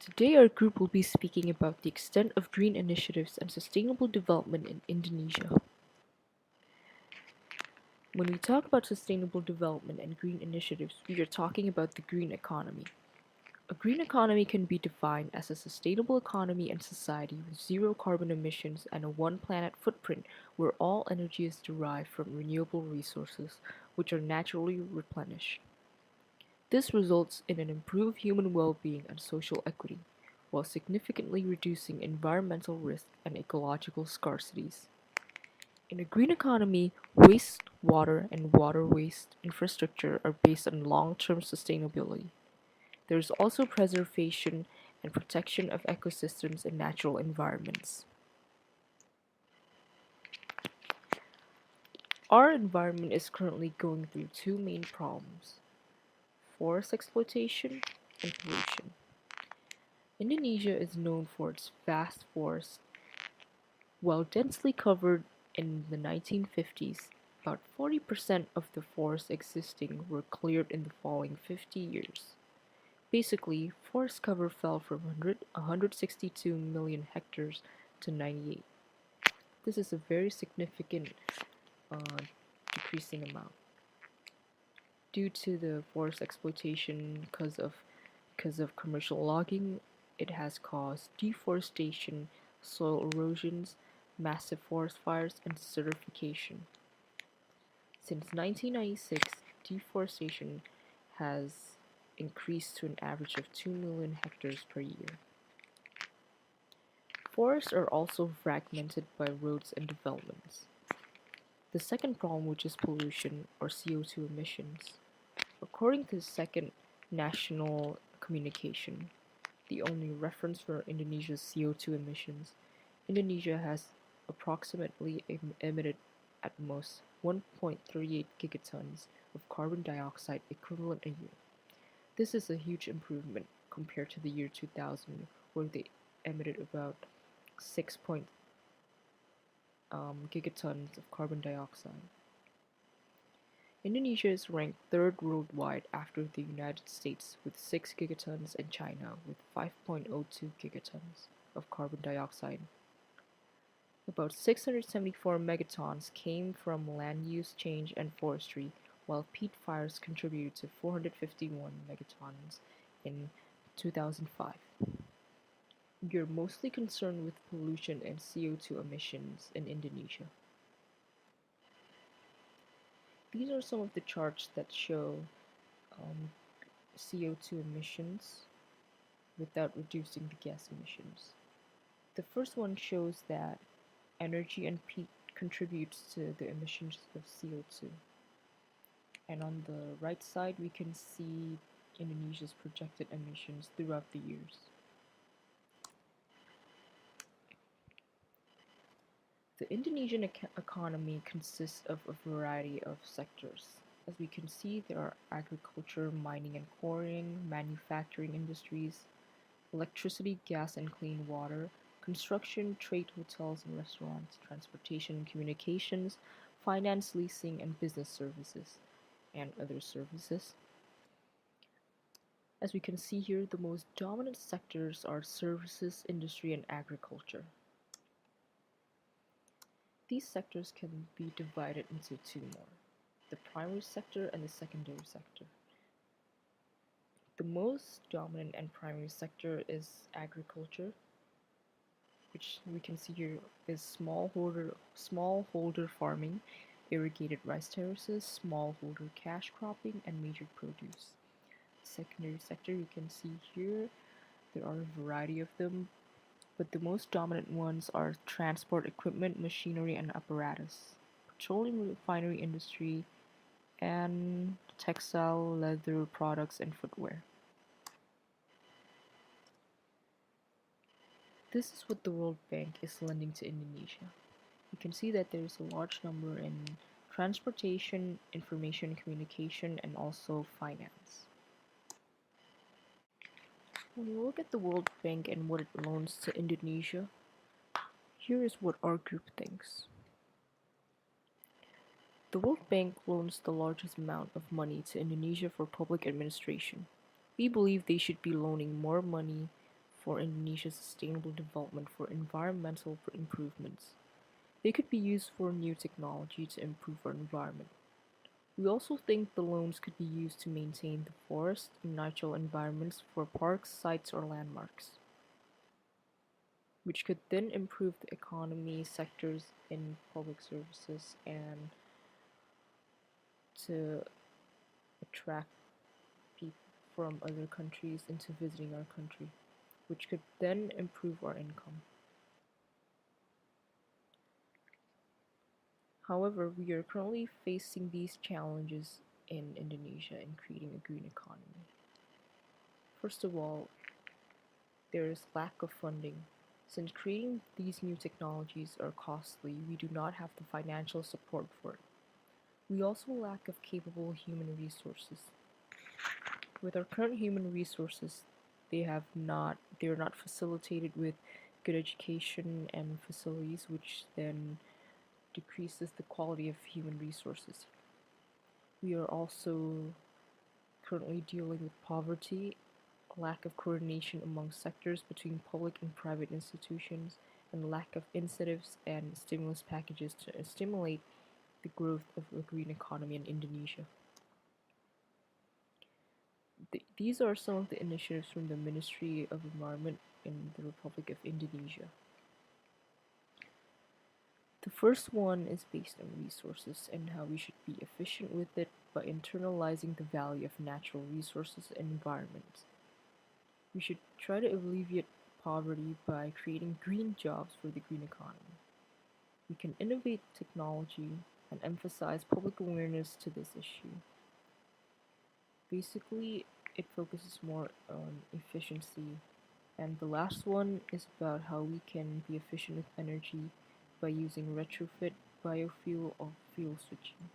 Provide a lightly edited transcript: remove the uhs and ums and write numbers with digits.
Today, our group will be speaking about the extent of green initiatives and sustainable development in Indonesia. When we talk about sustainable development and green initiatives, we are talking about the green economy. A green economy can be defined as a sustainable economy and society with zero carbon emissions and a one planet footprint where all energy is derived from renewable resources, which are naturally replenished. This results in an improved human well-being and social equity, while significantly reducing environmental risk and ecological scarcities. In a green economy, waste, water, and water waste infrastructure are based on long-term sustainability. There is also preservation and protection of ecosystems and natural environments. Our environment is currently going through two main problems: forest exploitation and pollution. Indonesia is known for its vast forests. While densely covered in the 1950s, about 40% of the forests existing were cleared in the following 50 years. Basically, forest cover fell from 162 million hectares to 98. This is a very significant uh, decreasing amount. Due to the forest exploitation because of commercial logging, it has caused deforestation, soil erosions, massive forest fires, and desertification. Since 1996, deforestation has increased to an average of 2 million hectares per year. Forests are also fragmented by roads and developments. The second problem, which is pollution or CO2 emissions. According to the second national communication, the only reference for Indonesia's CO2 emissions, Indonesia has approximately emitted at most 1.38 gigatons of carbon dioxide equivalent a year. This is a huge improvement compared to the year 2000, where they emitted about 6 gigatons of carbon dioxide. Indonesia is ranked third worldwide after the United States with 6 gigatons and China with 5.02 gigatons of carbon dioxide. About 674 megatons came from land use change and forestry, while peat fires contributed to 451 megatons in 2005. We are mostly concerned with pollution and CO2 emissions in Indonesia. These are some of the charts that show um, CO2 emissions without reducing the gas emissions. The first one shows that energy and peat contributes to the emissions of CO2. And on the right side, we can see Indonesia's projected emissions throughout the years. The Indonesian economy consists of a variety of sectors. As we can see, there are agriculture, mining and quarrying, manufacturing industries, electricity, gas and clean water, construction, trade, hotels and restaurants, transportation and communications, finance, leasing and business services, and other services. As we can see here, the most dominant sectors are services, industry, and agriculture. These sectors can be divided into two more: the primary sector and the secondary sector. The most dominant and primary sector is agriculture, which we can see here is smallholder farming, irrigated rice terraces, smallholder cash cropping, and major produce. Secondary sector, you can see here there are a variety of them, but the most dominant ones are transport equipment, machinery, and apparatus, petroleum refinery industry, and textile, leather products, and footwear. This is what the World Bank is lending to Indonesia. You can see that there is a large number in transportation, information communication, and also finance. When we look at the World Bank and what it loans to Indonesia, here is what our group thinks. The World Bank loans the largest amount of money to Indonesia for public administration. We believe they should be loaning more money for Indonesia's sustainable development for environmental improvements. They could be used for new technology to improve our environment. We also think the loans could be used to maintain the forest and natural environments for parks, sites, or landmarks, which could then improve the economy sectors in public services and to attract people from other countries into visiting our country, which could then improve our income. However, we are currently facing these challenges in Indonesia in creating a green economy. First of all, there is lack of funding. Since creating these new technologies are costly, we do not have the financial support for it. We also lack of capable human resources. With our current human resources, they are not facilitated with good education and facilities, which then decreases the quality of human resources. We are also currently dealing with poverty, lack of coordination among sectors between public and private institutions, and lack of incentives and stimulus packages to stimulate the growth of the green economy in Indonesia. These are some of the initiatives from the Ministry of Environment in the Republic of Indonesia. The first one is based on resources and how we should be efficient with it by internalizing the value of natural resources and environments. We should try to alleviate poverty by creating green jobs for the green economy. We can innovate technology and emphasize public awareness to this issue. Basically, it focuses more on efficiency. And the last one is about how we can be efficient with energy by using retrofit, biofuel, or fuel switching.